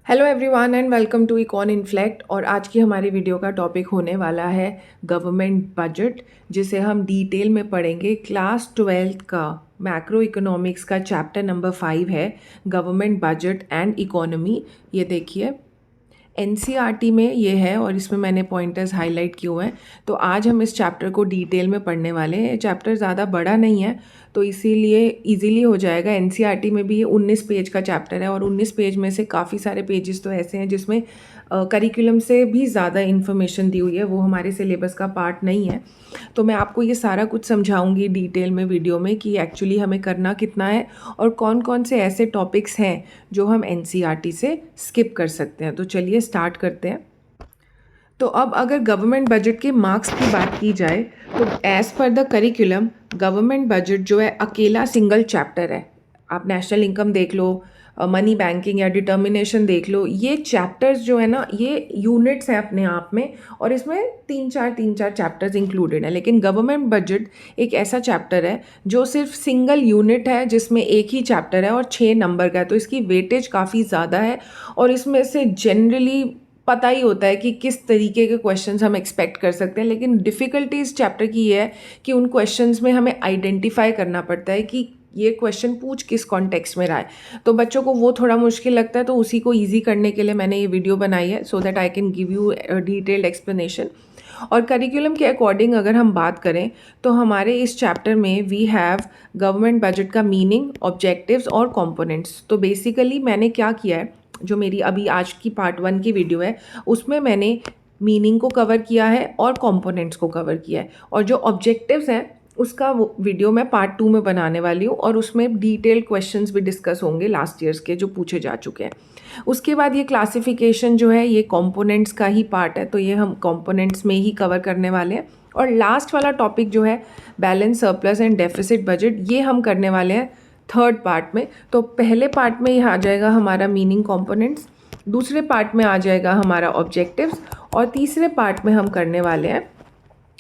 Hello everyone and welcome to econ inflect. और आज की हमारी वीडियो का टॉपिक होने वाला है गवर्नमेंट बजट, जिसे हम डिटेल में पढ़ेंगे। क्लास 12th का मैक्रो इकोनॉमिक्स का चैप्टर नंबर 5 है गवर्नमेंट बजट एंड इकोनॉमी। ये देखिए एनसीईआरटी में ये है और इसमें मैंने पॉइंटर्स हाईलाइट किए हुए हैं। तो आज हम इस चैप्टर को डिटेल में पढ़ने वाले हैं। ये चैप्टर ज़्यादा बड़ा नहीं है तो इसीलिए इजीली हो जाएगा। एनसीईआरटी में भी ये 19 पेज का चैप्टर है और 19 पेज में से काफ़ी सारे पेजेस तो ऐसे हैं जिसमें करिकुलम से भी ज़्यादा इन्फॉर्मेशन दी हुई है, वो हमारे सिलेबस का पार्ट नहीं है। तो मैं आपको ये सारा कुछ समझाऊंगी डिटेल में वीडियो में कि एक्चुअली हमें करना कितना है और कौन कौन से ऐसे टॉपिक्स हैं जो हम एनसीईआरटी से स्किप कर सकते हैं। तो चलिए स्टार्ट करते हैं। तो अब अगर गवर्नमेंट बजट के मार्क्स की बात की जाए तो as per the curriculum government budget जो है अकेला सिंगल चैप्टर है। आप नेशनल इनकम देख लो, मनी बैंकिंग या डिटर्मिनेशन देख लो, ये चैप्टर्स जो है ना ये यूनिट्स हैं अपने आप में और इसमें तीन चार चैप्टर्स इंक्लूडेड हैं। लेकिन गवर्नमेंट बजट एक ऐसा चैप्टर है जो सिर्फ सिंगल यूनिट है जिसमें एक ही चैप्टर है और 6 नंबर का है। तो इसकी वेटेज काफ़ी ज़्यादा है और इसमें से जनरली पता ही होता है कि किस तरीके के क्वेश्चंस हम एक्सपेक्ट कर सकते हैं। लेकिन डिफ़िकल्टी इस चैप्टर की ये है कि उन क्वेश्चंस में हमें आइडेंटिफाई करना पड़ता है कि ये क्वेश्चन पूछ किस कॉन्टेक्स्ट में रहा है। तो बच्चों को वो थोड़ा मुश्किल लगता है, तो उसी को ईजी करने के लिए मैंने ये वीडियो बनाई है so that I can give you detailed explanation. और करिकुलम के अकॉर्डिंग अगर हम बात करें तो हमारे इस चैप्टर में वी हैव गवर्नमेंट बजट का मीनिंग, ऑब्जेक्टिव्स और कंपोनेंट्स। तो बेसिकली मैंने क्या किया है, जो मेरी अभी आज की पार्ट 1 की वीडियो है उसमें मैंने मीनिंग को कवर किया है और कंपोनेंट्स को कवर किया है। और जो ऑब्जेक्टिव्स हैं उसका वो वीडियो मैं पार्ट 2 में बनाने वाली हूँ और उसमें डिटेल्ड क्वेश्चंस भी डिस्कस होंगे लास्ट ईयर्स के जो पूछे जा चुके हैं। उसके बाद ये क्लासिफिकेशन जो है ये कंपोनेंट्स का ही पार्ट है, तो ये हम कंपोनेंट्स में ही कवर करने वाले हैं। और लास्ट वाला टॉपिक जो है balance, surplus and deficit budget, ये हम करने वाले हैं थर्ड पार्ट में। तो पहले पार्ट में यह आ जाएगा हमारा मीनिंग, कंपोनेंट्स, दूसरे पार्ट में आ जाएगा हमारा ऑब्जेक्टिव्स और तीसरे पार्ट में हम करने वाले हैं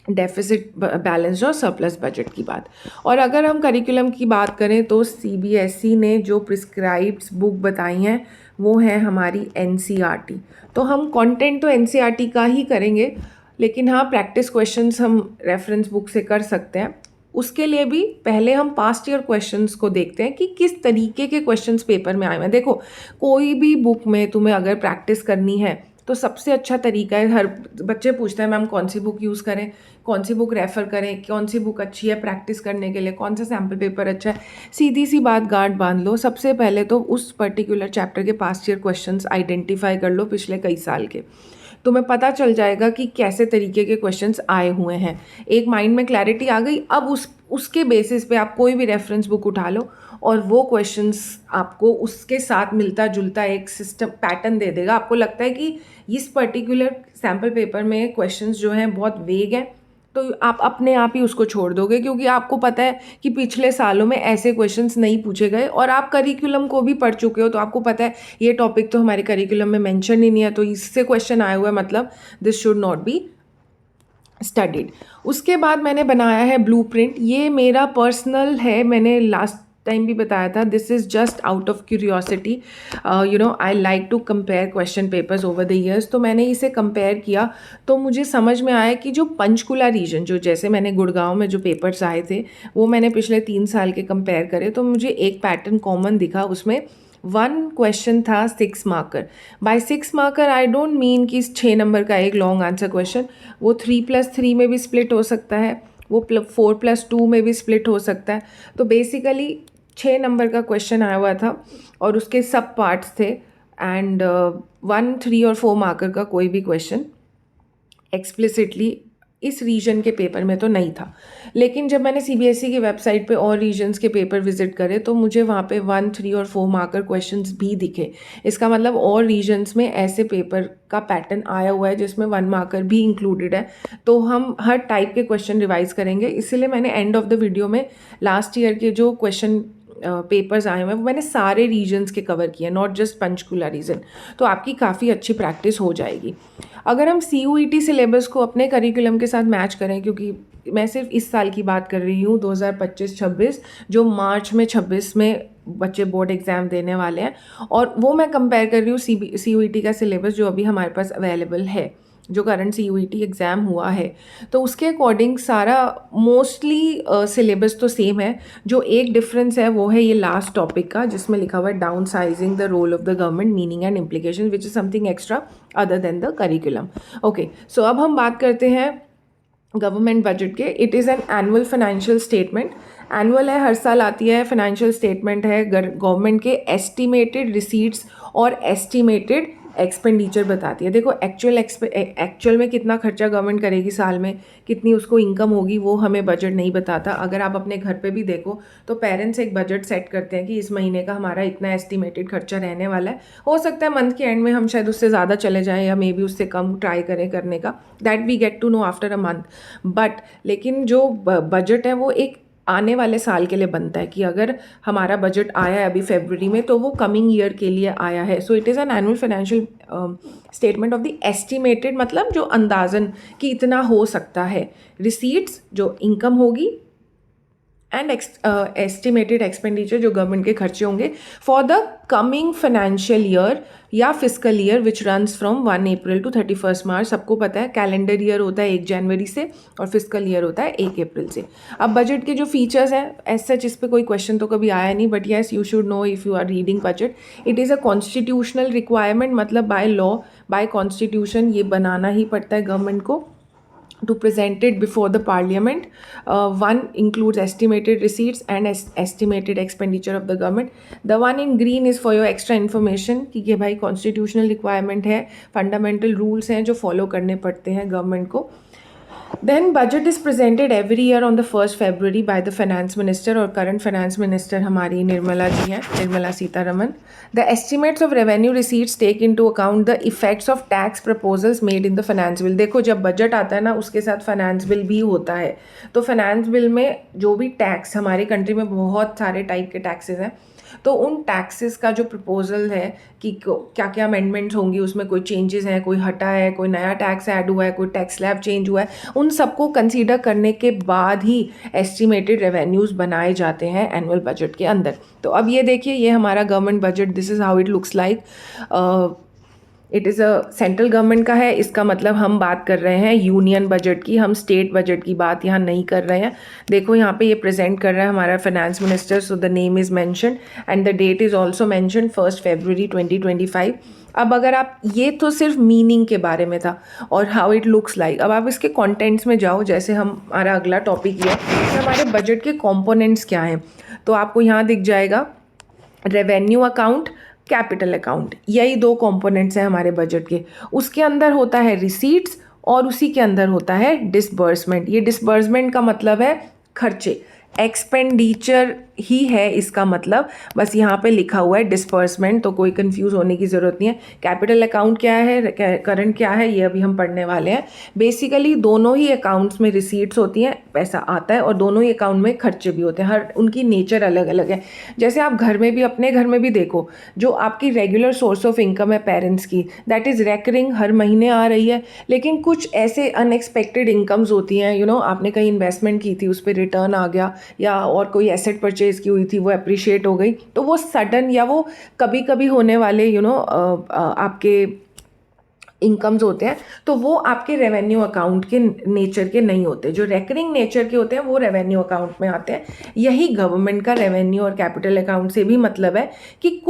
डेफिसिट, बैलेंस और सरप्लस बजट की बात। और अगर हम करिकुलम की बात करें तो सीबीएसई ने जो प्रिस्क्राइब्ड बुक बताई हैं वो है हमारी एनसीईआरटी। तो हम कंटेंट तो एनसीईआरटी का ही करेंगे, लेकिन हाँ प्रैक्टिस क्वेश्चंस हम रेफरेंस बुक से कर सकते हैं। उसके लिए भी पहले हम पास्ट ईयर क्वेश्चंस को देखते हैं कि किस तरीके के क्वेश्चंस पेपर में आए हैं। देखो, कोई भी बुक में तुम्हें अगर प्रैक्टिस करनी है तो सबसे अच्छा तरीका है, हर बच्चे पूछते हैं मैम कौन सी बुक यूज़ करें, कौन सी बुक रेफ़र करें, कौन सी बुक अच्छी है प्रैक्टिस करने के लिए, कौन सा सैम्पल पेपर अच्छा है। सीधी सी बात, गांठ बांध लो। सबसे पहले तो उस पर्टिकुलर चैप्टर के पास्ट ईयर क्वेश्चंस आइडेंटिफाई कर लो पिछले कई साल के। तुम्हें पता चल जाएगा कि कैसे तरीके के क्वेश्चंस आए हुए हैं। एक माइंड में क्लैरिटी आ गई। अब उसके बेसिस पे आप कोई भी रेफरेंस बुक उठा लो और वो क्वेश्चंस आपको उसके साथ मिलता जुलता एक सिस्टम पैटर्न दे देगा। आपको लगता है कि इस पर्टिकुलर सैम्पल पेपर में क्वेश्चंस जो हैं बहुत वेग हैं, तो आप अपने आप ही उसको छोड़ दोगे, क्योंकि आपको पता है कि पिछले सालों में ऐसे क्वेश्चंस नहीं पूछे गए और आप करिकुलम को भी पढ़ चुके हो। तो आपको पता है ये टॉपिक तो हमारे करिकुलम में मेंशन ही नहीं है, तो इससे क्वेश्चन आया हुआ है, मतलब this should not be studied. उसके बाद मैंने बनाया है ब्लूप्रिंट। ये मेरा पर्सनल है, मैंने लास्ट टाइम भी बताया था, this is just out of curiosity. I like to compare question papers over the years. तो मैंने इसे कंपेयर किया तो मुझे समझ में आया कि जो पंचकुला रीजन, जो जैसे मैंने गुड़गांव में जो पेपर्स आए थे वो मैंने पिछले 3 साल के कंपेयर करे, तो मुझे एक पैटर्न कॉमन दिखा। उसमें 1 क्वेश्चन था 6 marker. By 6 marker I don't mean कि 6 नंबर का एक लॉन्ग आंसर क्वेश्चन, वो 3+3 में भी स्प्लिट हो सकता है, वो 4+2 में भी स्प्लिट हो सकता है। तो बेसिकली 6 नंबर का क्वेश्चन आया हुआ था और उसके सब पार्ट्स थे एंड 1, 3 और 4 मार्कर का कोई भी क्वेश्चन एक्सप्लिसिटली इस रीजन के पेपर में तो नहीं था। लेकिन जब मैंने सीबीएसई की वेबसाइट पे और रीजन्स के पेपर विजिट करे तो मुझे वहाँ पे 1, 3 और 4 मार्कर क्वेश्चंस भी दिखे। इसका मतलब और रीजन्स में ऐसे पेपर का पैटर्न आया हुआ है जिसमें 1 मार्कर भी इंक्लूडेड है। तो हम हर टाइप के क्वेश्चन रिवाइज करेंगे, इसीलिए मैंने एंड ऑफ द वीडियो में लास्ट ईयर के जो क्वेश्चन पेपर्स आए हुए हैं वो मैंने सारे रीजन्स के कवर किए, नॉट जस्ट पंचकुला रीजन। तो आपकी काफ़ी अच्छी प्रैक्टिस हो जाएगी। अगर हम CUET सिलेबस को अपने करिकुलम के साथ मैच करें, क्योंकि मैं सिर्फ इस साल की बात कर रही हूँ 2025-26, जो मार्च में 26 में बच्चे बोर्ड एग्ज़ाम देने वाले हैं, और वो मैं कंपेयर कर रही हूँ CUET का सिलेबस जो अभी हमारे पास अवेलेबल है, जो करंट CUET एग्ज़ाम हुआ है। तो उसके अकॉर्डिंग सारा मोस्टली सिलेबस तो सेम है। जो एक डिफरेंस है वो है ये लास्ट टॉपिक का, जिसमें लिखा हुआ है downsizing the role of the government, meaning and implication, which is something extra other than the curriculum. Okay, so अब हम बात करते हैं गवर्नमेंट बजट के। It is an annual financial statement. Annual है, हर साल आती है, फाइनेंशियल स्टेटमेंट है गवर्नमेंट के एस्टिमेटेड रिसीट्स और एस्टिमेटेड एक्सपेंडिचर बताती है। देखो एक्चुअल में कितना खर्चा गवर्नमेंट करेगी साल में, कितनी उसको इनकम होगी, वो हमें बजट नहीं बताता। अगर आप अपने घर पे भी देखो तो पेरेंट्स एक बजट सेट करते हैं कि इस महीने का हमारा इतना एस्टिमेटेड खर्चा रहने वाला है। हो सकता है मंथ के एंड में हम शायद उससे ज़्यादा चले जाएं या मे बी उससे कम ट्राई करें करने का, that we get to know after a month. But लेकिन जो बजट है वो एक आने वाले साल के लिए बनता है, कि अगर हमारा बजट आया है अभी फरवरी में तो वो कमिंग ईयर के लिए आया है। So it is an annual financial statement of the estimated, मतलब जो अंदाजन कि इतना हो सकता है, रिसीट्स जो इनकम होगी, एंड एस्टिमेटेड एक्सपेंडिचर जो गवर्नमेंट के खर्चे होंगे for the coming financial year या physical year which runs from 1 April to 31 March. सबको पता है कैलेंडर ईयर होता है 1 जनवरी से और फिजिकल ईयर होता है 1 अप्रैल से। अब बजट के जो फीचर्स हैं, एज सच इस पर कोई क्वेश्चन तो कभी आया नहीं, but yes you should know if you are reading budget. It is a constitutional requirement, मतलब बाय लॉ, बाय कॉन्स्टिट्यूशन ये बनाना ही पड़ता है गवर्नमेंट को to present it before the parliament. One includes estimated receipts and estimated expenditure of the government. The one in green is for your extra information कि ये भाई constitutional requirement है, fundamental rules हैं जो follow करने पड़ते हैं government को। Then budget is presented every year on the 1st February by the finance minister, और current finance minister हमारी निर्मला जी हैं, Nirmala Sitharaman. The estimates of revenue receipts take into account the effects of tax proposals made in the finance bill। देखो जब budget आता है ना उसके साथ फाइनेंस बिल भी होता है, तो फाइनेंस बिल में जो भी टैक्स, हमारी कंट्री में बहुत सारे टाइप के टैक्सेस हैं, तो उन टैक्सेस का जो प्रपोजल है कि क्या क्या अमेंडमेंट्स होंगी, उसमें कोई चेंजेस हैं, कोई हटा है, कोई नया टैक्स ऐड हुआ है, कोई टैक्स स्लैब चेंज हुआ है, उन सबको कंसीडर करने के बाद ही एस्टिमेटेड रेवेन्यूज़ बनाए जाते हैं एनुअल बजट के अंदर। तो अब ये देखिए, ये हमारा government budget, this is how it looks like. It is a central government का है, इसका मतलब हम बात कर रहे हैं यूनियन बजट की, हम स्टेट बजट की बात यहाँ नहीं कर रहे हैं। देखो यहाँ पे ये प्रेजेंट कर रहा है हमारा finance minister, so the name is mention and the that is also mention 1 फरवरी 2025। अब अगर आप, ये तो सिर्फ मीनिंग के बारे में था और हाउ इट लुक्स लाइक। अब आप इसके कंटेंट्स में जाओ, जैसे हमारा अगला टॉपिक ये है कि हमारे बजट के कंपोनेंट्स क्या हैं, तो आपको यहाँ दिख जाएगा रेवेन्यू अकाउंट, कैपिटल अकाउंट, यही दो कंपोनेंट्स हैं हमारे बजट के। उसके अंदर होता है रिसीट्स और उसी के अंदर होता है डिसबर्समेंट। ये डिसबर्समेंट का मतलब है खर्चे, एक्सपेंडिचर ही है इसका मतलब, बस यहाँ पे लिखा हुआ है डिस्पर्समेंट, तो कोई कंफ्यूज होने की ज़रूरत नहीं है। कैपिटल अकाउंट क्या है, करंट क्या है, ये अभी हम पढ़ने वाले हैं। बेसिकली दोनों ही अकाउंट्स में रिसीट्स होती हैं, पैसा आता है, और दोनों ही अकाउंट में खर्चे भी होते हैं, हर उनकी नेचर अलग अलग है। जैसे आप घर में भी, अपने घर में भी देखो, जो आपकी रेगुलर सोर्स ऑफ इनकम है पेरेंट्स की, दैट इज़ रेकरिंग, हर महीने आ रही है। लेकिन कुछ ऐसे अनएक्सपेक्टेड इनकम्स होती हैं, आपने कहीं इन्वेस्टमेंट की थी, उस पर रिटर्न आ गया, या और कोई एसेट परचेज की हुई थी, वो अप्रिशिएट हो गई, तो वो सडन या वो कभी कभी होने वाले आपके इनकम्स होते हैं, तो वो आपके रेवेन्यू अकाउंट के नेचर के नहीं होते। जो रेकरिंग नेचर के होते हैं वो रेवेन्यू अकाउंट में आते हैं। यही गवर्नमेंट का रेवेन्यू और कैपिटल अकाउंट से भी मतलब है कि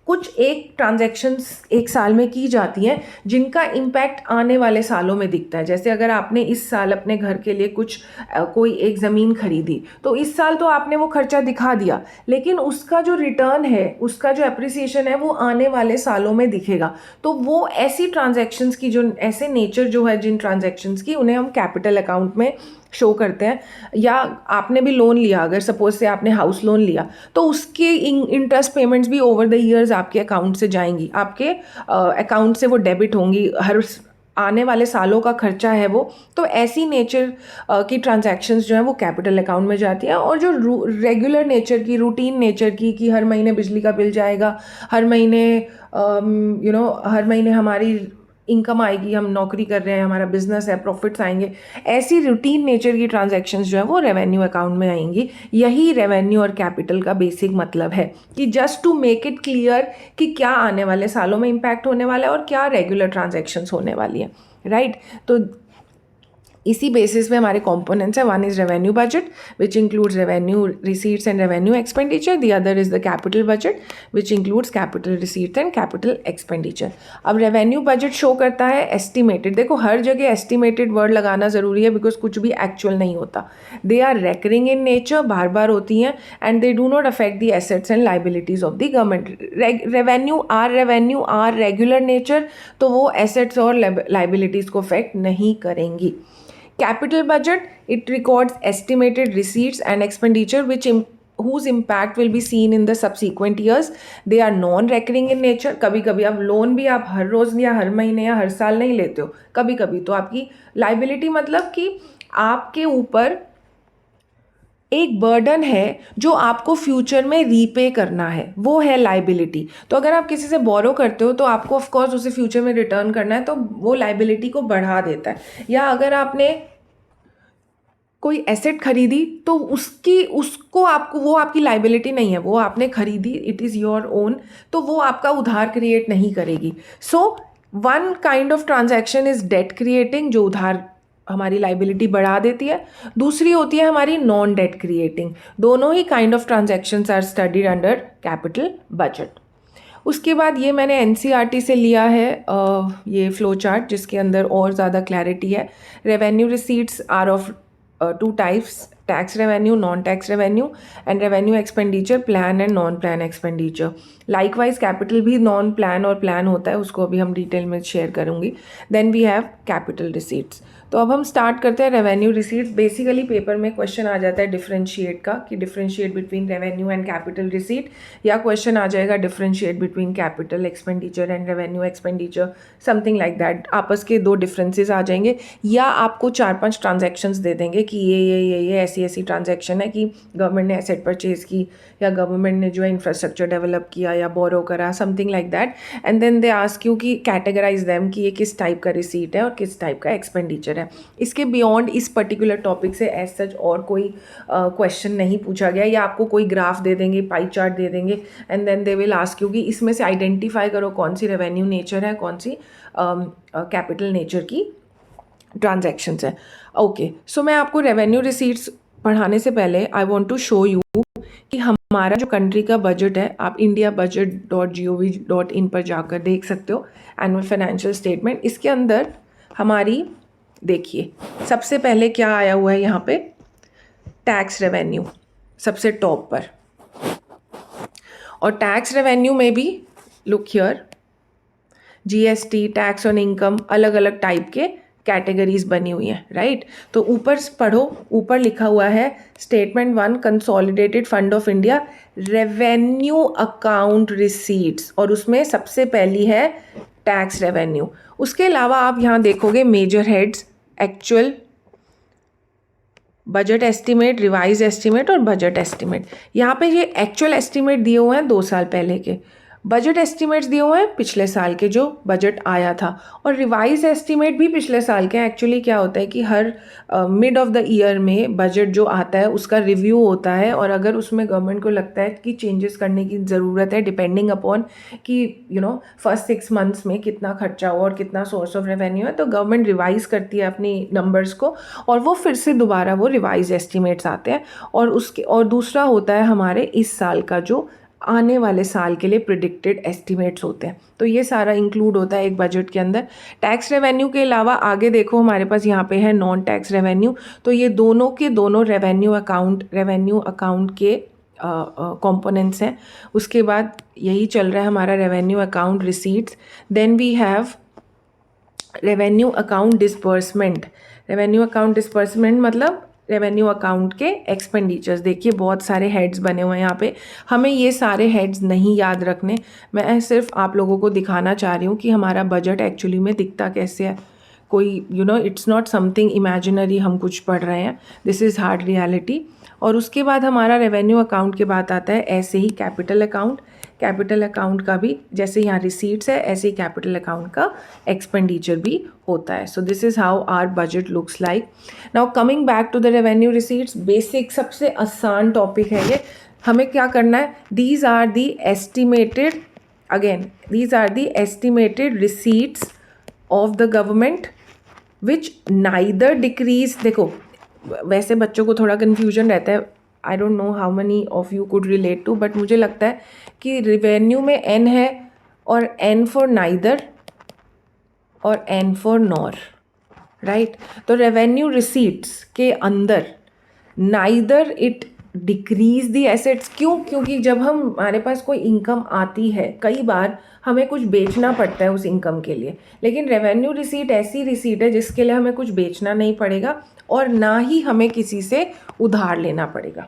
कुछ एक ट्रांजैक्शंस एक साल में की जाती हैं जिनका इम्पैक्ट आने वाले सालों में दिखता है। जैसे अगर आपने इस साल अपने घर के लिए कोई एक ज़मीन खरीदी, तो इस साल तो आपने वो खर्चा दिखा दिया, लेकिन उसका जो रिटर्न है, उसका जो एप्रिसिएशन है, वो आने वाले सालों में दिखेगा। तो वो ऐसी ट्रांजैक्शंस की, जो ऐसे नेचर जो है जिन ट्रांजैक्शंस की, उन्हें हम कैपिटल अकाउंट में शो करते हैं। या आपने भी लोन लिया, अगर सपोज से आपने हाउस लोन लिया, तो उसके इंटरेस्ट पेमेंट्स भी ओवर द ईयर्स आपके अकाउंट से जाएंगी, आपके अकाउंट से वो डेबिट होंगी, हर आने वाले सालों का खर्चा है वो। तो ऐसी नेचर की ट्रांजैक्शंस जो है वो कैपिटल अकाउंट में जाती हैं। और जो रेगुलर नेचर की, रूटीन नेचर की, कि हर महीने बिजली का बिल जाएगा, हर महीने हर महीने हमारी इनकम आएगी, हम नौकरी कर रहे हैं, हमारा बिजनेस है, प्रॉफिट्स आएंगे, ऐसी रूटीन नेचर की ट्रांजैक्शंस जो है वो रेवेन्यू अकाउंट में आएंगी। यही रेवेन्यू और कैपिटल का बेसिक मतलब है कि just to make it clear कि क्या आने वाले सालों में इम्पैक्ट होने वाला है और क्या रेगुलर ट्रांजैक्शंस होने वाली है, राइट। तो इसी बेसिस पे हमारे कंपोनेंट्स है। One is revenue budget which includes revenue receipts and revenue expenditure, the other is the capital budget which includes capital receipts and capital expenditure. अब रेवेन्यू बजट शो करता है एस्टिमेटेड, देखो हर जगह एस्टिमेटेड वर्ड लगाना ज़रूरी है because कुछ भी एक्चुअल नहीं होता, they are recurring in nature, बार बार होती हैं, and they do not affect the assets and liabilities of the government. Revenue are regular nature, तो वो एसेट्स और लाइबिलिटीज़ को अफेक्ट नहीं करेंगी। Capital budget, it records estimated receipts and expenditure whose impact will be seen in the subsequent years. They are non-recurring in nature. कभी कभी आप loan भी आप हर रोज़ या हर महीने या हर साल नहीं लेते हो, कभी कभी तो आपकी लाइबिलिटी मतलब कि आपके ऊपर एक बर्डन है जो आपको फ्यूचर में रीपे करना है, वो है लाइबिलिटी। तो अगर आप किसी से बोरो करते हो तो आपको ऑफ कोर्स उसे फ्यूचर में रिटर्न करना है, तो वो लाइबिलिटी को बढ़ा देता है। या अगर आपने कोई एसेट खरीदी तो उसको आपको, वो आपकी लाइबिलिटी नहीं है, वो आपने खरीदी, इट इज़ योर ओन, तो वो आपका उधार क्रिएट नहीं करेगी। So one kind of transaction is debt creating, जो उधार हमारी लाइबिलिटी बढ़ा देती है। दूसरी होती है हमारी नॉन डेट क्रिएटिंग। दोनों ही kind of transactions are studied under capital budget. उसके बाद ये मैंने एनसीईआरटी से लिया है ये फ्लो चार्ट, जिसके अंदर और ज़्यादा क्लैरिटी है। Revenue receipts are of two types: tax revenue, non-tax revenue, and revenue expenditure, plan and non-plan expenditure. Likewise capital भी non-plan और plan होता है, उसको अभी हम डिटेल में शेयर करूँगी। Then we have capital receipts। तो अब हम स्टार्ट करते हैं रेवेन्यू रिसीट्स। बेसिकली पेपर में क्वेश्चन आ जाता है डिफरेंशिएट का, कि differentiate between revenue and capital receipt, या क्वेश्चन आ जाएगा differentiate between capital expenditure and revenue expenditure, something like that. आपस के दो डिफरेंसेस आ जाएंगे, या आपको 4-5 ट्रांजैक्शंस दे देंगे कि ये ऐसी ट्रांजैक्शन है कि गवर्नमेंट ने एसेट परचेज की, या गवर्नमेंट ने जो है इंफ्रास्ट्रक्चर डेवलप किया या बोरो करा, something like that. And then they ask you कि कैटेगराइज देम कि ये किस टाइप का रिसीट है और किस टाइप का एक्सपेंडिचर है। इसके बियॉन्ड इस पर्टिकुलर टॉपिक से एज सच और कोई क्वेश्चन नहीं पूछा गया, या आपको कोई ग्राफ दे देंगे, पाई चार्ट दे देंगे, and then they will ask you कि इसमें से आइडेंटिफाई करो कौन सी रेवेन्यू नेचर है, कौन सी कैपिटल नेचर की ट्रांजैक्शंस है। ओके, सो मैं आपको रेवेन्यू रिसीट्स पढ़ाने से पहले I want to show you कि हमारा जो कंट्री का बजट है, आप indiabudget.gov.in पर जाकर देख सकते हो, एनुअल फाइनेंशियल स्टेटमेंट। इसके अंदर हमारी देखिए सबसे पहले क्या आया हुआ है यहाँ पे, टैक्स रेवेन्यू सबसे टॉप पर, और टैक्स रेवेन्यू में भी look here, GST, tax on income, अलग अलग टाइप के कैटेगरीज बनी हुई हैं, राइट। तो ऊपर पढ़ो, ऊपर लिखा हुआ है statement 1 consolidated fund of India revenue account receipts, और उसमें सबसे पहली है टैक्स रेवेन्यू। उसके अलावा आप यहाँ देखोगे major heads, actual, budget estimate, revise estimate और बजट एस्टिमेट। यहाँ पे ये एक्चुअल एस्टिमेट दिए हुए हैं 2 साल पहले के, बजट एस्टिमेट्स दिए हुए हैं पिछले साल के जो बजट आया था, और रिवाइज एस्टिमेट भी पिछले साल के। एक्चुअली क्या होता है कि हर मिड ऑफ द ईयर में बजट जो आता है उसका रिव्यू होता है, और अगर उसमें गवर्नमेंट को लगता है कि चेंजेस करने की ज़रूरत है, डिपेंडिंग अपॉन कि फर्स्ट 6 मंथ्स में कितना खर्चा हुआ और कितना सोर्स ऑफ रेवेन्यू है, तो गवर्नमेंट रिवाइज करती है अपनी नंबर्स को, और वो फिर से दोबारा वो रिवाइज एस्टिमेट्स आते हैं। और दूसरा होता है हमारे इस साल का जो आने वाले साल के लिए प्रिडिक्टेड एस्टिमेट्स होते हैं। तो ये सारा इंक्लूड होता है एक बजट के अंदर। टैक्स रेवेन्यू के अलावा आगे देखो हमारे पास यहाँ पे है नॉन टैक्स रेवेन्यू। तो ये दोनों के दोनों रेवेन्यू अकाउंट के कंपोनेंट्स हैं। उसके बाद यही चल रहा है हमारा revenue account receipts. Then we have revenue account disbursement. Revenue account disbursement मतलब रेवेन्यू अकाउंट के एक्सपेंडिचर्स। देखिए बहुत सारे हेड्स बने हुए हैं यहाँ पे, हमें ये सारे हेड्स नहीं याद रखने, मैं सिर्फ आप लोगों को दिखाना चाह रही हूँ कि हमारा बजट एक्चुअली में दिखता कैसे है। कोई इट्स नॉट समथिंग इमेजिनरी हम कुछ पढ़ रहे हैं, दिस इज़ हार्ड रियलिटी। और उसके बाद हमारा रेवेन्यू अकाउंट के बाद आता है ऐसे ही कैपिटल अकाउंट। कैपिटल अकाउंट का भी जैसे यहाँ रिसीट्स है ऐसे ही कैपिटल अकाउंट का एक्सपेंडिचर भी होता है। So this is how our budget looks like. Now coming back to the revenue receipts, basic सबसे आसान टॉपिक है ये। हमें क्या करना है, these are the estimated, again these are the estimated receipts of the government which neither decrease. देखो वैसे बच्चों को थोड़ा कन्फ्यूजन रहता है, I don't know how many of you could relate to, but मुझे लगता है कि रेवेन्यू में एन है और एन फॉर नाइदर और एन फॉर नॉर, राइट। तो रेवेन्यू रिसीट्स के अंदर neither it decrease the assets. क्यों? क्योंकि जब हमारे पास कोई इनकम आती है कई बार हमें कुछ बेचना पड़ता है उस इनकम के लिए, लेकिन रेवेन्यू रिसीट ऐसी रिसीट है जिसके लिए हमें कुछ बेचना नहीं पड़ेगा और ना ही हमें किसी से उधार लेना पड़ेगा।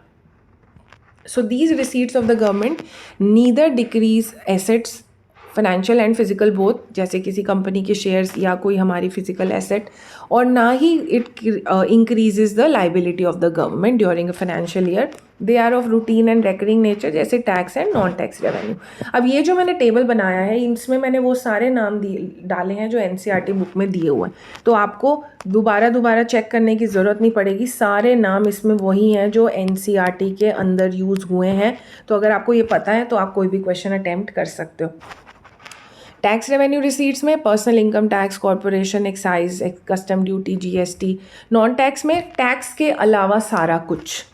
So these receipts of the government neither decrease assets, financial and physical both, जैसे किसी कंपनी के शेयर्स या कोई हमारी फिजिकल एसेट, और ना ही it increases the liability of the government during a financial year. They are of routine and recurring nature, जैसे tax and non tax revenue. अब ये जो मैंने टेबल बनाया है इसमें मैंने वो सारे नाम डाले हैं जो एनसीईआरटी बुक में दिए हुए हैं, तो आपको दोबारा चेक करने की ज़रूरत नहीं पड़ेगी। सारे नाम इसमें वही हैं जो एनसीईआरटी के अंदर यूज़ हुए हैं। तो अगर आपको ये पता है तो आप कोई भी क्वेश्चन अटैम्प्ट कर सकते हो। टैक्स रेवेन्यू रिसीट्स में personal income tax, corporation, excise, custom duty, GST. Non tax में टैक्स के अलावा सारा कुछ,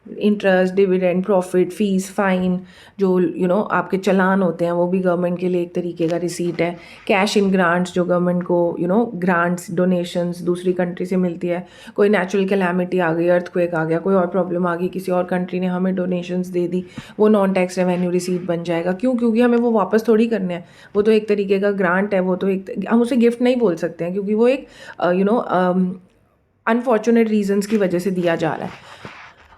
interest, dividend, profit, fees, fine, जो आपके चलान होते हैं वो भी गवर्नमेंट के लिए एक तरीके का रिसीट है। कैश इन ग्रांट्स, जो गवर्नमेंट को ग्रांट्स, डोनेशंस दूसरी कंट्री से मिलती है। कोई नेचुरल कैलामिटी आ गई, अर्थक्वेक आ गया, कोई और प्रॉब्लम आ गई, किसी और कंट्री ने हमें डोनेशंस दे दी, वो नॉन टैक्स रेवेन्यू रिसीट बन जाएगा। क्यों? क्योंकि हमें वो वापस थोड़ी करने हैं, वो तो एक तरीके का ग्रांट है, वो तो हम उसे गिफ्ट नहीं बोल सकते हैं क्योंकि वो एक अनफॉर्चुनेट रीजंस की वजह से दिया जा रहा है।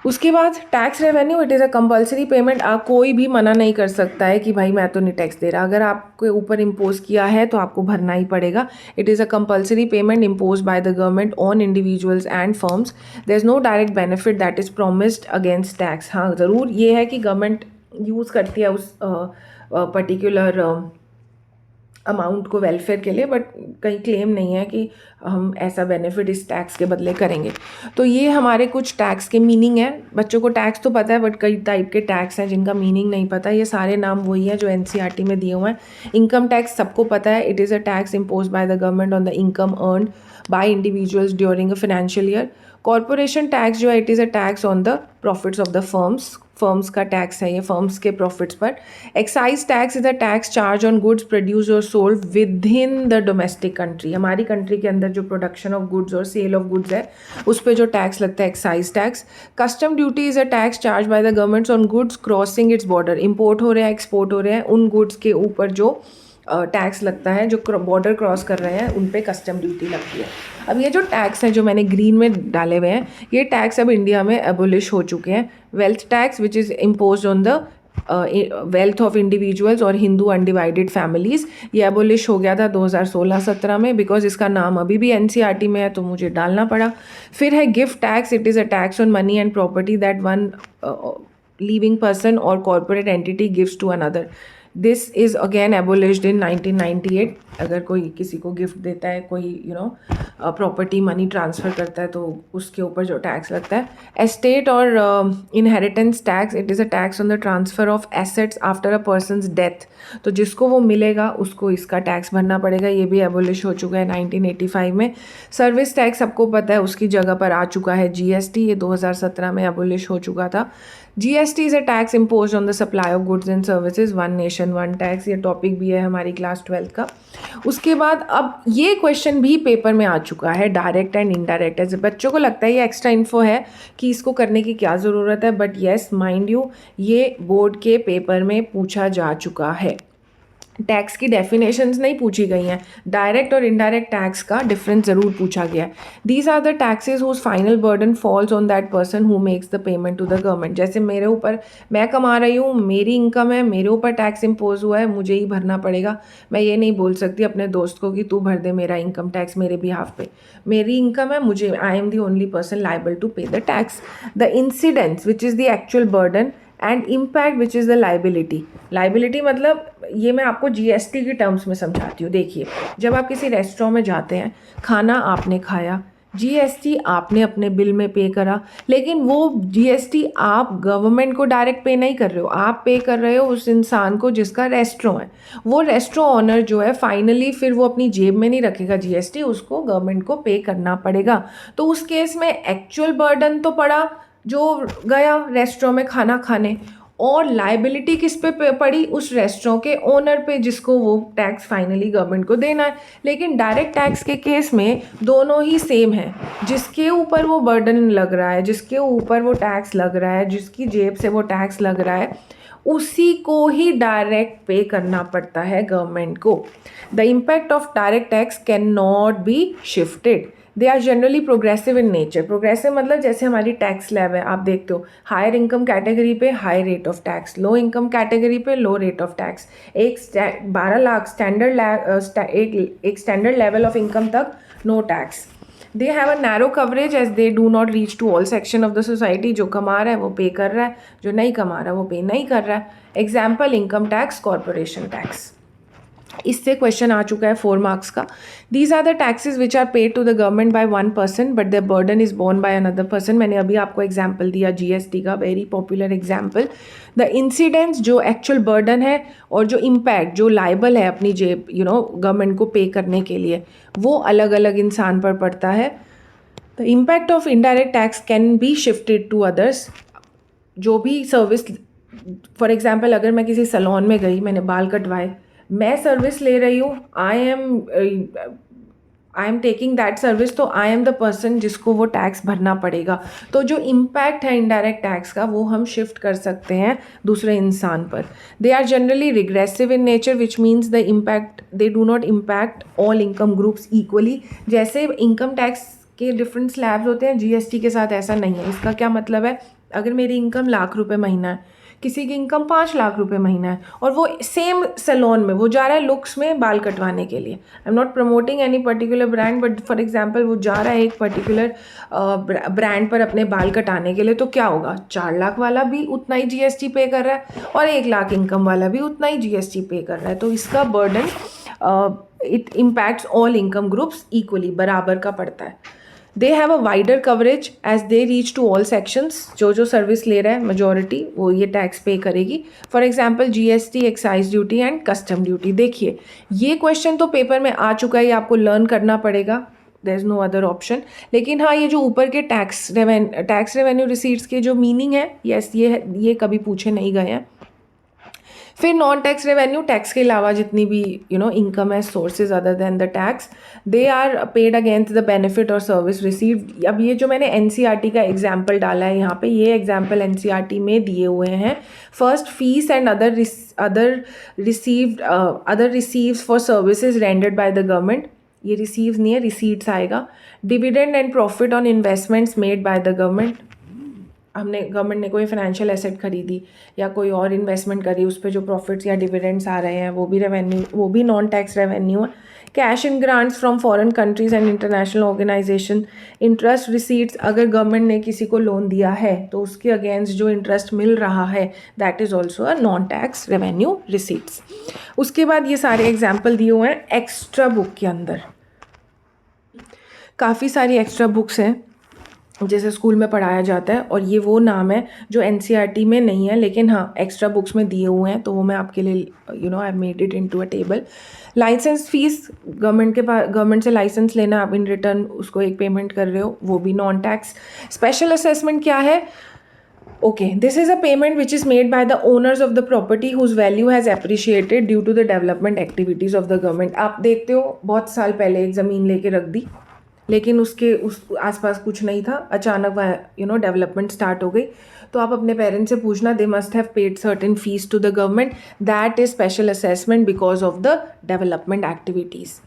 उसके बाद tax revenue, it is a compulsory payment. कोई भी मना नहीं कर सकता है कि भाई मैं तो नहीं टैक्स दे रहा, अगर आपके ऊपर इम्पोज किया है तो आपको भरना ही पड़ेगा। It is a compulsory payment impose by the government on individuals and firms. There is no direct benefit that is promised against tax. हाँ ज़रूर ये है कि गवर्नमेंट यूज़ करती है उस पर्टिकुलर अमाउंट को वेलफेयर के लिए, बट कहीं क्लेम नहीं है कि हम ऐसा बेनिफिट इस टैक्स के बदले करेंगे। तो ये हमारे कुछ टैक्स के मीनिंग है। बच्चों को टैक्स तो पता है बट कई टाइप के टैक्स हैं जिनका मीनिंग नहीं पता। ये सारे नाम वही हैं जो एनसीईआरटी में दिए हुए हैं। इनकम टैक्स सबको पता है, it is a tax impose by the government on the income earned by individuals during a financial year. Corporation tax जो है it is a tax on the profits of the firms का tax है ये, firms के profits पर। Excise tax is a tax charge on goods produce और sold within the domestic country. हमारी country के अंदर जो प्रोडक्शन ऑफ गुड्स और सेल ऑफ गुड्स है उस पर जो टैक्स लगता है excise tax. Custom duty is a tax charge by the governments on goods crossing its border. Import हो रहे हैं, एक्सपोर्ट हो रहे हैं, उन गुड्स के ऊपर जो टैक्स लगता है, जो बॉर्डर क्रॉस कर रहे हैं उन पे कस्टम ड्यूटी लगती है। अब ये जो टैक्स हैं जो मैंने ग्रीन में डाले हुए हैं, ये टैक्स अब इंडिया में एबोलिश हो चुके हैं। Wealth tax which is impose on the wealth of individuals और हिंदू अनडिवाइडेड फैमिलीज़, ये एबोलिश हो गया था 2016-17 में। बिकॉज इसका नाम अभी भी एनसीईआरटी में है तो मुझे डालना पड़ा। फिर है gift tax, it is a tax on money and property that one living person और corporate entity gives to another. This is again abolished in 1998। अगर कोई किसी को गिफ्ट देता है, कोई प्रॉपर्टी मनी ट्रांसफ़र करता है तो उसके ऊपर जो टैक्स लगता है। एस्टेट और inheritance tax, it is a tax on the transfer of assets after a person's death. तो जिसको वो मिलेगा उसको इसका टैक्स भरना पड़ेगा, ये भी एबोलिश हो चुका है 1985 में। सर्विस टैक्स सबको पता है, उसकी जगह पर आ चुका है जीएसटी, ये 2017 में एबोलिश हो चुका था। GST is a tax impose on the supply of goods and services, one nation one tax, ये टॉपिक भी है हमारी क्लास 12 का। उसके बाद अब ये क्वेश्चन भी पेपर में आ चुका है, डायरेक्ट एंड इनडायरेक्ट। ऐसे बच्चों को लगता है ये एक्स्ट्रा इन्फो है कि इसको करने की क्या ज़रूरत है, बट येस माइंड यू ये बोर्ड के पेपर में पूछा जा चुका है। टैक्स की डेफिनेशंस नहीं पूछी गई हैं, डायरेक्ट और इनडायरेक्ट टैक्स का डिफरेंस ज़रूर पूछा गया है. These are the taxes whose final burden falls on that person who makes the payment to the government. जैसे मेरे ऊपर, मैं कमा रही हूँ, मेरी इनकम है, मेरे ऊपर टैक्स इम्पोज हुआ है, मुझे ही भरना पड़ेगा. मैं ये नहीं बोल सकती अपने दोस्त को कि तू भर दे मेरा इनकम टैक्स मेरे बिहाफ पे. मेरी इनकम है, मुझे, I am the only person liable to pay the tax. The incidents which is the actual burden and impact which is the liability. Liability मतलब, ये मैं आपको जीएसटी के टर्म्स में समझाती हूँ. देखिए, जब आप किसी रेस्टोरेंट में जाते हैं, खाना आपने खाया, जीएसटी आपने अपने बिल में पे करा, लेकिन वो जीएसटी आप गवर्नमेंट को डायरेक्ट पे नहीं कर रहे हो, आप पे कर रहे हो उस इंसान को जिसका रेस्टोरेंट है. वो रेस्टोरेंट ऑनर जो है फाइनली फिर वो अपनी जेब में नहीं रखेगा जीएसटी, उसको गवर्नमेंट को पे करना पड़ेगा. तो उस केस में एक्चुअल बर्डन तो पड़ा जो गया रेस्टोरेंट में खाना खाने, और लाइबिलिटी किस पे पड़ी, उस रेस्टोरेंट के ओनर पे जिसको वो टैक्स फाइनली गवर्नमेंट को देना है. लेकिन डायरेक्ट टैक्स के केस में दोनों ही सेम है. जिसके ऊपर वो बर्डन लग रहा है, जिसके ऊपर वो टैक्स लग रहा है, जिसकी जेब से वो टैक्स लग रहा है, उसी को ही डायरेक्ट पे करना पड़ता है गवर्नमेंट को. The impact of direct tax can not be shifted. They are generally progressive in nature. Progressive मतलब जैसे हमारी टैक्स स्लैब है, आप देखते हो हायर इनकम कैटेगरी पे high rate of tax, low income category पे लो रेट ऑफ टैक्स. एक 12 लाख एक स्टैंडर्ड लेवल ऑफ इनकम तक no tax. They have a narrow coverage as they do not reach to all section of the society. जो कमा रहा है वो पे कर रहा है, जो नहीं कमा रहा है वो पे नहीं कर रहा है. Example, income tax, corporation tax. इससे क्वेश्चन आ चुका है 4 मार्क्स का. These are the taxes which are paid to the government by one person but the burden is born by another person. मैंने अभी आपको एग्जाम्पल दिया जीएसटी का, very popular example. The incidents जो एक्चुअल बर्डन है और जो इम्पैक्ट, जो लाइबल है अपनी जेब गवर्नमेंट को पे करने के लिए, वो अलग अलग इंसान पर पड़ता है. The impact of indirect tax can be shifted to others. जो भी सर्विस, फॉर एग्जाम्पल अगर मैं किसी सैलून में गई, मैंने बाल कटवाए, मैं सर्विस ले रही हूँ, I am taking that service, तो आई एम द पर्सन जिसको वो टैक्स भरना पड़ेगा. तो जो इम्पैक्ट है इनडायरेक्ट टैक्स का, वो हम शिफ्ट कर सकते हैं दूसरे इंसान पर. They are generally regressive in nature which means the impact, they do not impact all income groups equally. जैसे इनकम टैक्स के डिफरेंट स्लैब्स होते हैं, जीएसटी के साथ ऐसा नहीं है. इसका क्या मतलब है, अगर मेरी इनकम ₹1,00,000 महीना है, किसी की इनकम ₹5,00,000 महीना है, और वो सेम सैलून में वो जा रहा है लुक्स में बाल कटवाने के लिए. I am not promoting any particular brand, but for example वो जा रहा है एक पर्टिकुलर ब्रांड पर अपने बाल कटाने के लिए, तो क्या होगा, 4,00,000 वाला भी उतना ही जीएसटी पे कर रहा है और 1,00,000 इनकम वाला भी उतना ही जीएसटी पे कर रहा है. तो इसका burden it impacts all income groups equally, बराबर का पड़ता है. They have a wider coverage as they reach to all sections. जो सर्विस ले रहा है मेजॉरिटी, वो ये टैक्स पे करेगी. For example GST, excise duty and custom duty. देखिए, ये क्वेश्चन तो पेपर में आ चुका है, ये आपको लर्न करना पड़ेगा, there is no other option. लेकिन हाँ, ये जो ऊपर के टैक्स रेवेन्यू रिसीट्स के जो मीनिंग है, यस, ये कभी पूछे नहीं गए हैं. फिर नॉन टैक्स रेवेन्यू, टैक्स के अलावा जितनी भी इनकम है, sources other than the tax, they are paid against the benefit और सर्विस रिसीव्ड. अब ये जो मैंने एनसीईआरटी का एग्जांपल डाला है यहाँ पे, ये एग्जांपल एनसीईआरटी में दिए हुए हैं. First, fees and other receives for services rendered by the government. ये रिसीव्स नहीं है, रिसीट्स आएगा. Dividend and profit on investments made by the government. Government ने कोई फाइनेंशियल एसेट खरीदी या कोई और इन्वेस्टमेंट करी, उस पर जो प्रॉफिट्स या डिविडेंड्स आ रहे हैं, वो भी रेवेन्यू, वो भी नॉन टैक्स रेवेन्यू है. Cash in grants from foreign countries and international organization. Interest receipts, अगर गवर्नमेंट ने किसी को लोन दिया है तो उसके अगेंस्ट जो इंटरेस्ट मिल रहा है, that is also a non tax revenue receipts. उसके बाद ये सारे एग्जाम्पल दिए हुए हैं एक्स्ट्रा बुक के अंदर. काफ़ी सारी एक्स्ट्रा बुक्स हैं जैसे स्कूल में पढ़ाया जाता है, और ये वो नाम है जो एनसीईआरटी में नहीं है, लेकिन हाँ एक्स्ट्रा बुक्स में दिए हुए हैं, तो वो मैं आपके लिए I made it into a table. License fees, government से लाइसेंस लेना, आप इन रिटर्न उसको एक पेमेंट कर रहे हो, वो भी नॉन टैक्स. स्पेशल असेसमेंट क्या है, okay, this is a payment which is made by the owners of the property whose value has appreciated due to the development activities of the government. आप देखते हो बहुत साल पहले एक ज़मीन लेके रख दी, लेकिन उसके उस आसपास कुछ नहीं था, अचानक वह डेवलपमेंट स्टार्ट हो गई। तो आप अपने पेरेंट्स से पूछना, they must have paid certain fees to the government, that is special assessment because of the development activities.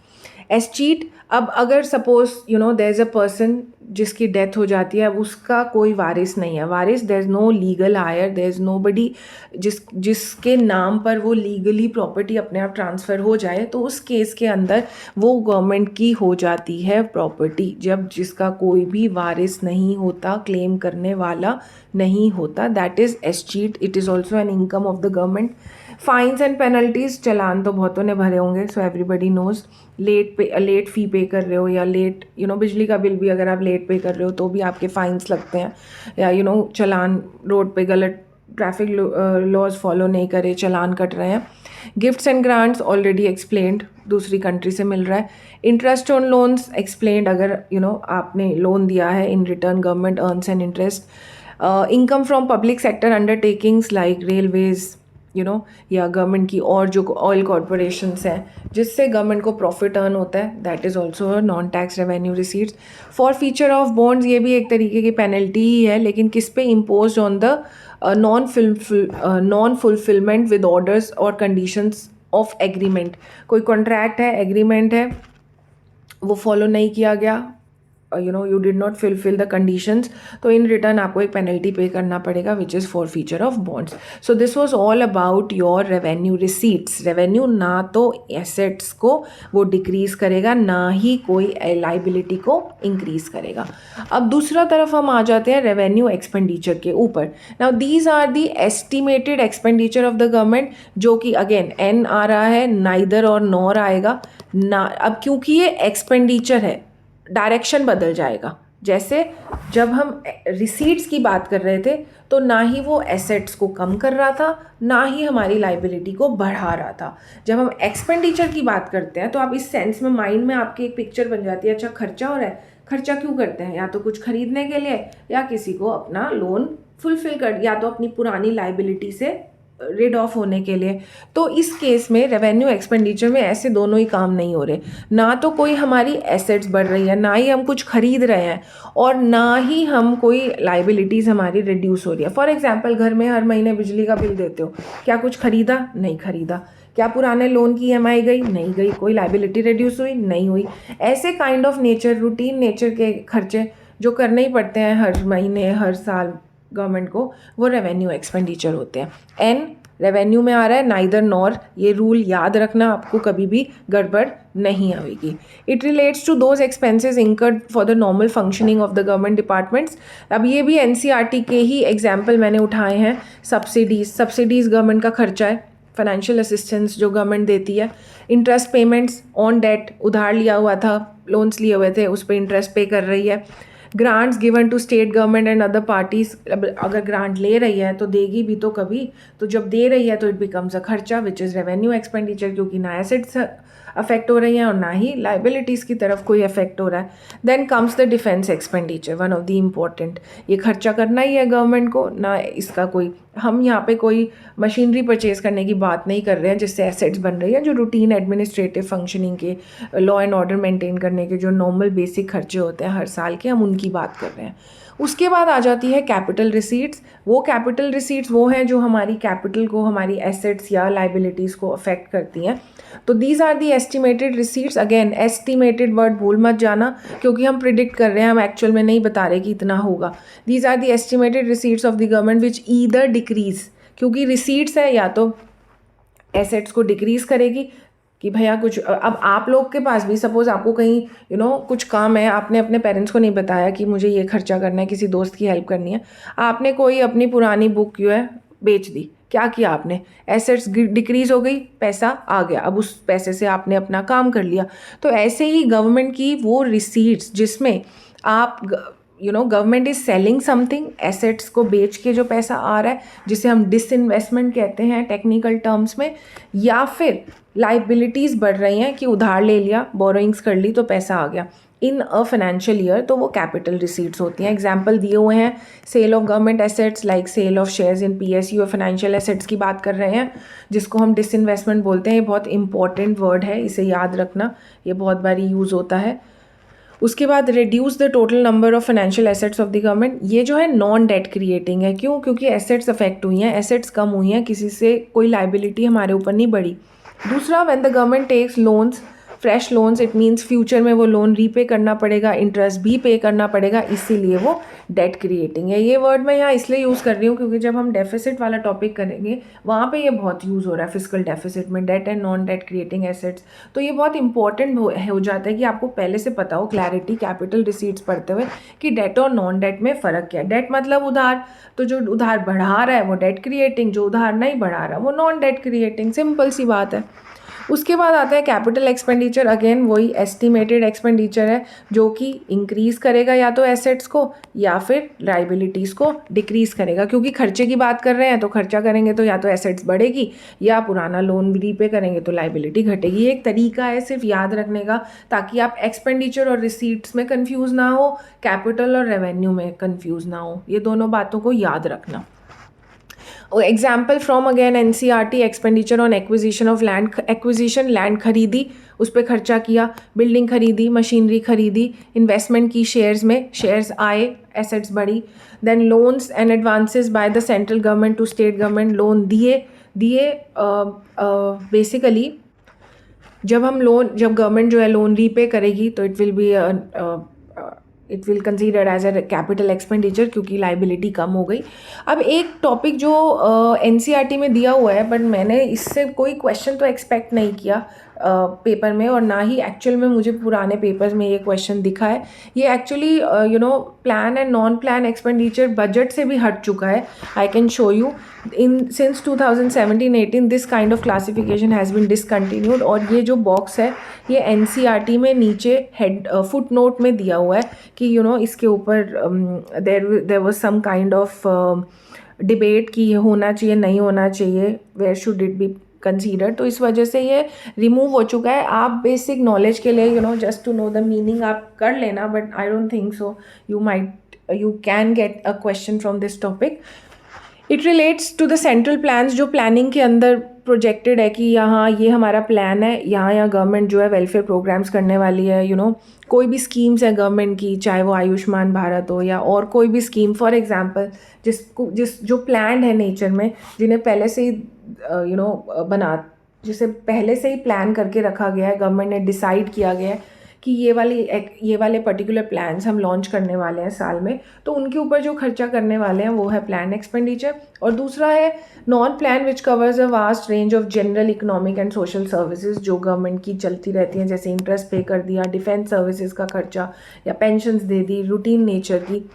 Escheat, अब अगर suppose there is a person जिसकी डेथ हो जाती है, अब उसका कोई वारिस नहीं है, वारिस there is no legal heir, there is nobody जिसके नाम पर वो लीगली प्रॉपर्टी अपने आप ट्रांसफ़र हो जाए, तो उस केस के अंदर वो गवर्नमेंट की हो जाती है प्रॉपर्टी, जब जिसका कोई भी वारिस नहीं होता, क्लेम करने वाला नहीं होता, that is escheat. It is also an income of the government. Fines and penalties, चलान तो बहुतों ने भरे होंगे, so everybody knows. Late fee pay कर रहे हो या लेट बिजली का बिल भी अगर आप लेट पे कर रहे हो तो भी आपके फाइन्स लगते हैं, या चलान, रोड पे गलत ट्रैफिक लॉज फॉलो नहीं करे, चलान कट रहे हैं। Gifts and grants already explained, दूसरी कंट्री से मिल रहा है। इंटरेस्ट ऑन लोन्स एक्सप्लेंड, अगर आपने लोन दिया है, in return government earns an interest. Income from public sector undertakings like railways या गवर्नमेंट की और जो ऑयल कॉरपोरेशंस हैं जिससे गवर्नमेंट को प्रॉफिट अर्न होता है, that is also non tax revenue receipts. For feature of bonds, ये भी एक तरीके की पेनल्टी ही है, लेकिन किस पे impose on the non fulfilment with orders और कंडीशंस ऑफ एग्रीमेंट। कोई कॉन्ट्रैक्ट है, एग्रीमेंट है, वो फॉलो नहीं किया गया, you did not fulfil the conditions, तो इन रिटर्न आपको एक पेनल्टी पे करना पड़ेगा, which is for feature of bonds. So this was all about your revenue receipts. Revenue ना तो एसेट्स को वो डिक्रीज करेगा, ना ही कोई लाइबिलिटी को इंक्रीज करेगा। अब दूसरा तरफ हम आ जाते हैं रेवेन्यू एक्सपेंडिचर के ऊपर। Now these are the estimated expenditure of the government, जो कि अगेन एन आ रहा है, नाइदर और नॉर आएगा ना। अब क्योंकि ये एक्सपेंडिचर है, डायरेक्शन बदल जाएगा। जैसे जब हम रिसीट्स की बात कर रहे थे तो ना ही वो एसेट्स को कम कर रहा था, ना ही हमारी लाइबिलिटी को बढ़ा रहा था। जब हम एक्सपेंडिचर की बात करते हैं तो आप इस सेंस में माइंड में आपकी एक पिक्चर बन जाती है, अच्छा खर्चा हो रहा है, खर्चा क्यों करते हैं, या तो कुछ खरीदने के लिए, या किसी को अपना लोन फुलफिल कर, या तो अपनी पुरानी लाइबिलिटी से रिड ऑफ होने के लिए। तो इस केस में रेवेन्यू एक्सपेंडिचर में ऐसे दोनों ही काम नहीं हो रहे, ना तो कोई हमारी एसेट्स बढ़ रही है, ना ही हम कुछ खरीद रहे हैं, और ना ही हम कोई लाइबिलिटीज़ हमारी रिड्यूस हो रही है। फॉर एग्जांपल, घर में हर महीने बिजली का बिल देते हो, क्या कुछ खरीदा? नहीं खरीदा। क्या पुराने लोन की EMI गई? नहीं गई। कोई लाइबिलिटी रिड्यूस हुई? नहीं हुई। ऐसे kind of nature, routine nature के खर्चे जो करने ही पड़ते हैं हर महीने, हर साल गवर्नमेंट को, वो रेवेन्यू एक्सपेंडिचर होते हैं। एन रेवेन्यू में आ रहा है, नाइदर नॉर, ये रूल याद रखना, आपको कभी भी गड़बड़ नहीं आएगी। It relates to those expenses incurred for the normal functioning of the government departments. अब ये भी NCERT के ही एग्जाम्पल मैंने उठाए हैं। सब्सिडीज़ गवर्नमेंट का खर्चा है, फाइनेंशियल असिस्टेंस जो गवर्नमेंट देती है। इंटरेस्ट पेमेंट्स ऑन डेट, उधार लिया हुआ था, लोन्स लिए हुए थे, उस पर इंटरेस्ट पे कर रही है। Grants given to state government and other parties, अगर ग्रांट ले रही है तो देगी भी तो कभी, तो जब दे रही है तो इट बिकम्स अ खर्चा, विच इज़ रेवेन्यू एक्सपेंडिचर, क्योंकि ना एसेट्स अफेक्ट हो रही हैं और ना ही लाइबिलिटीज़ की तरफ कोई अफेक्ट हो रहा है। Then comes the defence expenditure, one of the important, ये खर्चा करना ही है गवर्नमेंट को, ना इसका कोई, हम यहाँ पे कोई मशीनरी परचेज करने की बात नहीं कर रहे हैं जिससे एसेट्स बन रही है, जो रूटीन एडमिनिस्ट्रेटिव फंक्शनिंग के, लॉ एंड ऑर्डर मेंटेन करने के जो नॉर्मल बेसिक खर्चे होते हैं हर साल के, हम उनकी बात कर रहे हैं। उसके बाद आ जाती है कैपिटल रिसीट्स। वो कैपिटल रिसीट्स वो हैं जो हमारी कैपिटल को, हमारी एसेट्स या लाइबिलिटीज़ को अफेक्ट करती हैं। तो these are the estimated receipts. Again estimated word भूल मत जाना, क्योंकि हम प्रिडिक्ट कर रहे हैं, हम एक्चुअल में नहीं बता रहे कि इतना होगा। These are the estimated receipts of the government which either decrease, क्योंकि रिसीट्स है या तो एसेट्स को डिक्रीज करेगी कि भैया कुछ, अब आप लोग के पास भी सपोज आपको कहीं कुछ काम है, आपने अपने पेरेंट्स को नहीं बताया कि मुझे ये खर्चा करना है, किसी दोस्त की हेल्प करनी है, आपने कोई अपनी पुरानी बुक जो है बेच दी, क्या किया आपने, एसेट्स डिक्रीज हो गई, पैसा आ गया, अब उस पैसे से आपने अपना काम कर लिया। तो ऐसे ही गवर्नमेंट की वो रिसीट्स जिसमें आप government is selling something, assets को बेच के जो पैसा आ रहा है, जिसे हम डिसइन्वेस्टमेंट कहते हैं टेक्निकल टर्म्स में, या फिर लाइबिलिटीज़ बढ़ रही हैं कि उधार ले लिया, बोरोइंग्स कर ली तो पैसा आ गया इन अ फाइनेंशियल ईयर, तो वो कैपिटल रिसीट्स होती हैं। एग्जाम्पल दिए हुए हैं, sale of government assets like sale of shares in PSU, और फाइनेंशियल एसेट्स की बात कर रहे हैं जिसको हम डिसइन्वेस्टमेंट बोलते हैं। ये बहुत इंपॉर्टेंट वर्ड है, इसे याद रखना, ये बहुत बारी यूज़ होता है। उसके बाद reduce the total number of financial assets of the government, ये जो है नॉन डेट क्रिएटिंग है। क्यों? क्योंकि एसेट्स अफेक्ट हुई हैं, एसेट्स कम हुई हैं, किसी से कोई लाइबिलिटी हमारे ऊपर नहीं बढ़ी। दूसरा, when the government takes loans, fresh loans, it means future में वो लोन रीपे करना पड़ेगा, इंटरेस्ट भी पे करना पड़ेगा, इसीलिए वो डेट क्रिएटिंग है। ये वर्ड मैं यहाँ इसलिए यूज़ कर रही हूँ क्योंकि जब हम डेफिसिट वाला टॉपिक करेंगे वहाँ पे ये बहुत यूज़ हो रहा है, फिजिकल डेफिसिट में, debt and non debt creating assets. तो ये बहुत इंपॉर्टेंट हो जाता है कि आपको पहले से पता हो, क्लैरिटी, कैपिटल रिसीट्स पढ़ते हुए, कि डेट और नॉन डेट में फ़र्क क्या है। डेट मतलब उधार, तो जो उधार बढ़ा रहा है वो डेट क्रिएटिंग, जो उधार नहीं बढ़ा रहा वो नॉन डेट क्रिएटिंग। सिंपल सी बात है। उसके बाद आता है कैपिटल एक्सपेंडिचर। अगेन वही एस्टिमेटेड एक्सपेंडिचर है जो कि इंक्रीज़ करेगा या तो एसेट्स को या फिर लाइबिलिटीज़ को डिक्रीज़ करेगा। क्योंकि खर्चे की बात कर रहे हैं तो खर्चा करेंगे तो या तो एसेट्स बढ़ेगी या पुराना लोन रीपे करेंगे तो लाइबिलिटी घटेगी। ये एक तरीका है सिर्फ याद रखने का, ताकि आप एक्सपेंडिचर और रिसीट्स में कन्फ्यूज़ ना हो, कैपिटल और रेवेन्यू में कन्फ्यूज़ ना हो। ये दोनों बातों को याद रखना। Example from again NCERT, expenditure on acquisition of land. Acquisition, land खरीदी, उस पर खर्चा किया, बिल्डिंग खरीदी, मशीनरी खरीदी, इन्वेस्टमेंट की शेयर्स में, शेयर्स आए, एसेट्स बढ़ी। Then loans and advances by the central government to state government, loan दिए बेसिकली जब गवर्नमेंट जो है लोन रीपे करेगी तो it will consider as a capital expenditure, क्योंकि लाइबिलिटी कम हो गई। अब एक टॉपिक जो एनसीईआरटी में दिया हुआ है, बट मैंने इससे कोई क्वेश्चन तो एक्सपेक्ट नहीं किया पेपर में, और ना ही एक्चुअल में मुझे पुराने पेपर्स में ये क्वेश्चन दिखा है। ये actually plan and non plan expenditure budget से भी हट चुका है। I can show you since 2017-18 this kind of classification has been discontinued. और ये जो बॉक्स है ये एनसीईआरटी में नीचे हेड फुट नोट में दिया हुआ है कि इसके ऊपर there was some kind of debate कि ये होना चाहिए, नहीं होना चाहिए, where should it be consider. तो इस वजह से ये रिमूव हो चुका है। आप बेसिक नॉलेज के लिए just to know the meaning आप कर लेना, but I don't think so you can get a question from this topic. It relates to the central plans, जो प्लानिंग के अंदर प्रोजेक्टेड है कि यहाँ ये हमारा प्लान है, यहाँ गवर्नमेंट जो है वेलफेयर प्रोग्राम्स करने वाली है। कोई भी स्कीम्स है गवर्नमेंट की, चाहे वो आयुष्मान भारत हो या और कोई भी स्कीम, फॉर एग्जांपल जो प्लान है नेचर में, जिन्हें पहले से ही जिसे पहले से ही प्लान करके रखा गया है, गवर्नमेंट ने डिसाइड किया गया है कि ये वाले पर्टिकुलर प्लान्स हम लॉन्च करने वाले हैं साल में, तो उनके ऊपर जो खर्चा करने वाले हैं वो है प्लान एक्सपेंडिचर। और दूसरा है non plan, which covers a vast range of general economic and social services जो गवर्नमेंट की चलती रहती हैं, जैसे इंटरेस्ट पे कर दिया, डिफेंस सर्विसेज का खर्चा या पेंशन्स दे दी, रूटीन नेचर की।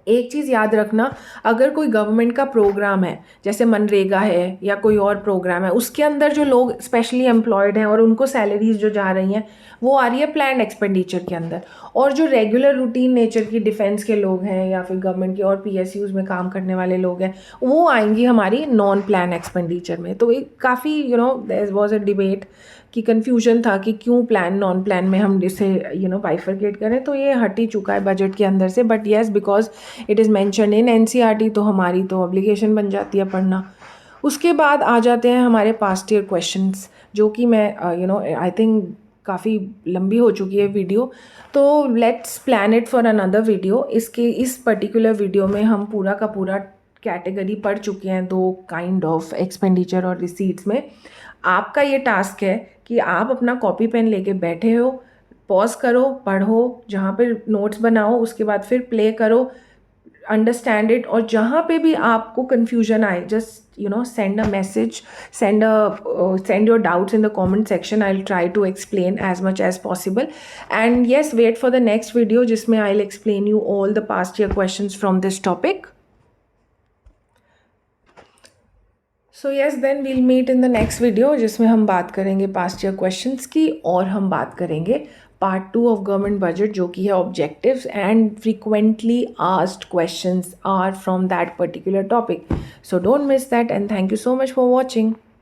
एक चीज़ याद रखना, अगर कोई गवर्नमेंट का प्रोग्राम है, जैसे मनरेगा है या कोई और प्रोग्राम है, उसके अंदर जो लोग स्पेशली एम्प्लॉयड हैं और उनको सैलरीज जो जा रही हैं वो आ रही है प्लान एक्सपेंडिचर के अंदर। और जो रेगुलर रूटीन नेचर की डिफेंस के लोग हैं या फिर गवर्नमेंट के और पीएसयूज में काम करने वाले लोग हैं, वो आएंगी हमारी नॉन प्लान एक्सपेंडिचर में। तो एक काफ़ी देयर वाज अ डिबेट कि कन्फ्यूजन था कि क्यों प्लान नॉन प्लान में हम इसे बाइफरकेट करें। तो ये हट ही चुका है बजट के अंदर से, but yes because it is mention in NCERT तो हमारी तो ऑब्लिगेशन बन जाती है पढ़ना। उसके बाद आ जाते हैं हमारे पास्ट ईयर क्वेश्चंस, जो कि मैं आई थिंक काफ़ी लंबी हो चुकी है वीडियो, तो let's plan it for another video. इस पर्टिकुलर वीडियो में हम पूरा का पूरा कैटेगरी पढ़ चुके हैं, 2 काइंड ऑफ एक्सपेंडिचर और रिसीट्स में। आपका ये टास्क है कि आप अपना कॉपी पेन लेके बैठे हो, पॉज करो, पढ़ो, जहाँ पे नोट्स बनाओ, उसके बाद फिर प्ले करो, अंडरस्टैंड इट, और जहाँ पे भी आपको कन्फ्यूजन आए just send a message, send your doubts in the comment section. I'll try to explain as much as possible, and yes, wait for the next video जिसमें I'll explain you all the past year questions from this topic. So yes, then we'll meet in the next video जिसमें हम बात करेंगे past year questions की, और हम बात करेंगे पार्ट 2 ऑफ गवर्नमेंट बजट, जो कि है objectives and frequently asked questions are from that particular topic. So don't miss that, and thank you so much for watching.